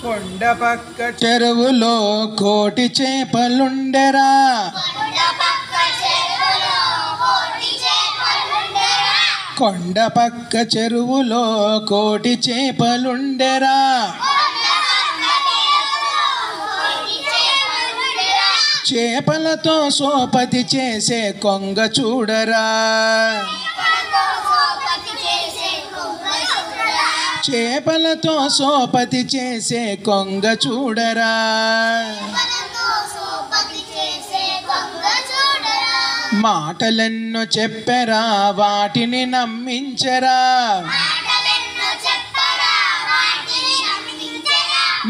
కొండ పక్క చెరువులో కోటి చేపలుండెరా కొండ పక్క చెరువులో కోటి చేపలుండెరా చేపలతో సోపతి చేసే కొంగ చూడరా చేపలతో సోపతి చేసే కొంగ చూడరా మాటలెన్నో చెప్పరా వాటిని నమ్మించరా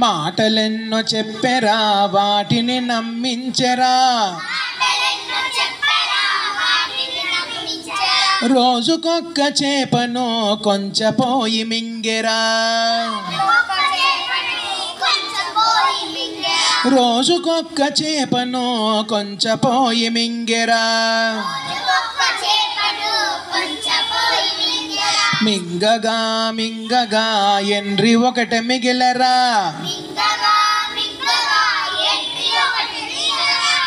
మాటలెన్నో చెప్పరా వాటిని నమ్మించరా రోజుకొక్క చేపను కొంచెపోయి మింగెరా రోజుకొక్క చేపను కొంచెపోయి మింగెరా మింగగా మింగగా ఎండ్రి ఒకటి మిగిలరా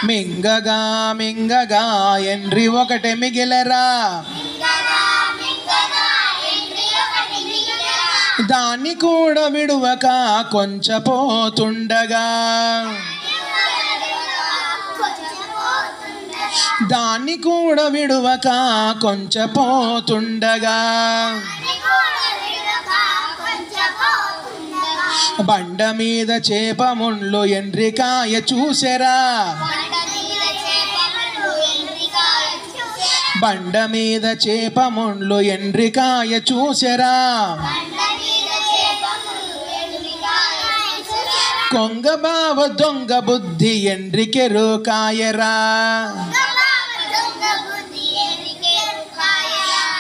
మింగగా మింగగా ఎండ్రి ఒకటి మిగిలరా దాన్ని కూడా విడువక కొంచెపోతుండగా దాన్ని కూడా విడువక కొంచెపోతుండగా బండ మీద చేప ముళ్ళు ఎండ్రికాయ చూసెరా బండ మీద చేప ముళ్ళు ఎండ్రికాయ చూసెరా కొంగ బావ దొంగ బుద్ధి ఎండ్రికెరుకాయరా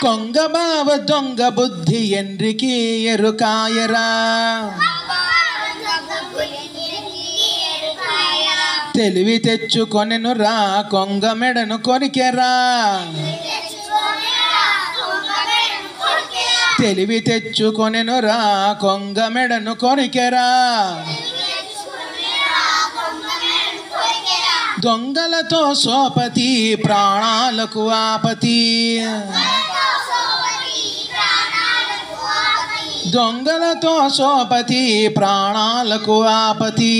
కొంగ బావ దొంగ బుద్ధి ఎండ్రికి ఎరుకాయరా తెలివి తెచ్చుకొనెనురా కొంగ మెడను కొరికెరా తెలివి తెచ్చుకొనెనురా కొంగ మెడను కొరికెరా దొంగలతో సోపతి ప్రాణాలకు ఆపతి దొంగలతో సోపతి ప్రాణాలకు ఆపతి